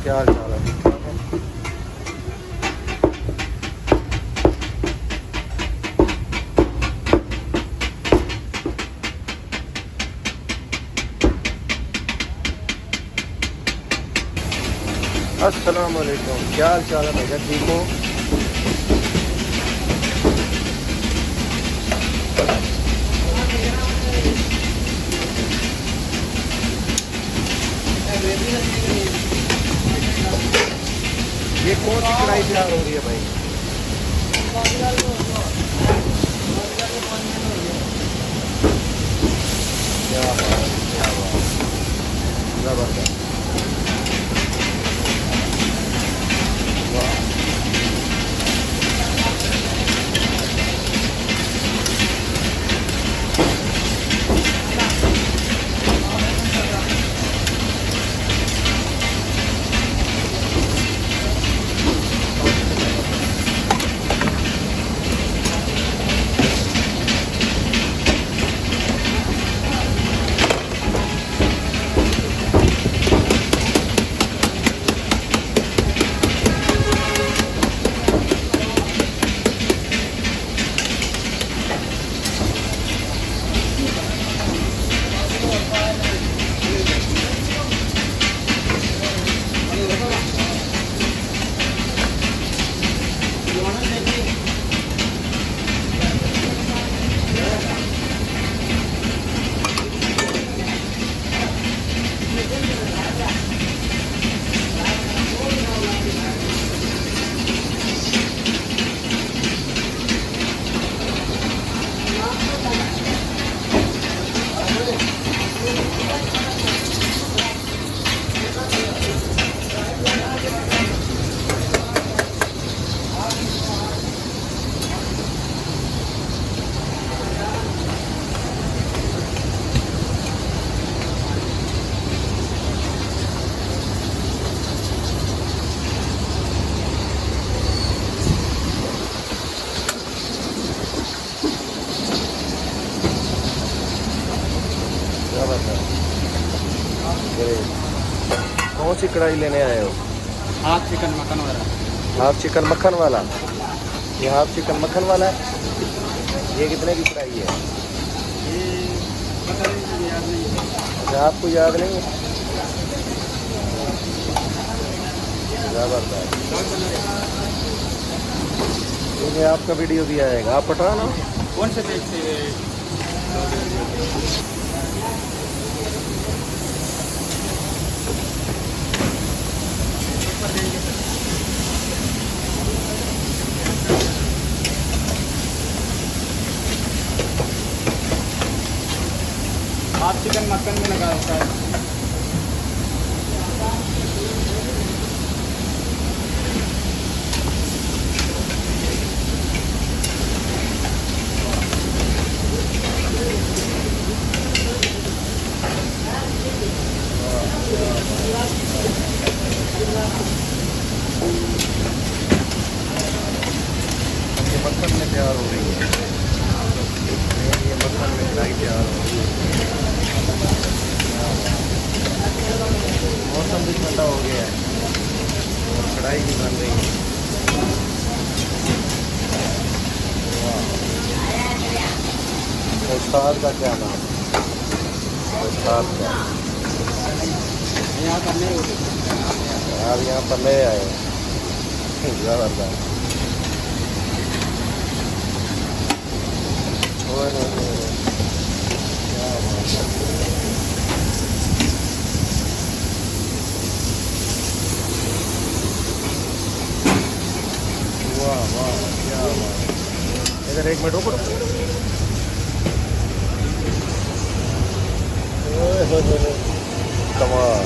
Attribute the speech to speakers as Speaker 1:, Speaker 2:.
Speaker 1: क्या हाल चाल है? ठीक ठाक है। अस्सलाम वालेकुम, क्या हाल चाल है भैया? ठीक हो? ये कौन सी कढ़ाई तैयार हो रही है भाई? क्या बात है, क्या बात है, जबरदस्त। वाह, जबरदस्त। कौन सी कढ़ाई लेने आए हो?
Speaker 2: हाफ चिकन मटन वाला।
Speaker 1: हाफ चिकन मक्खन वाला? ये हाफ चिकन मक्खन वाला है। ये कितने की कढ़ाई है?
Speaker 2: ये पता नहीं, याद नहीं है।
Speaker 1: अच्छा, आपको याद नहीं है? जबरदस्त। इसमें आपका वीडियो भी आएगा, आप पठान हो?
Speaker 2: कौन से पेज से? हाफ चिकन मटन में लगा होता है।
Speaker 1: ये मक्खन में तैयार हो रही है। ये मक्खन में कढ़ाई तैयार हो रही है। मौसम भी ठंडा हो गया है और कढ़ाई भी बन रही है। उस्ताद का क्या नाम? उस्ताद का।
Speaker 2: यहाँ करने
Speaker 1: आप यहाँ पर ले आए हो। जबरदस्त। ओए ओए ओए, क्या बात है। वाह वाह, क्या बात। इधर एक मिनट रुको। ओए होए होए, कमाल।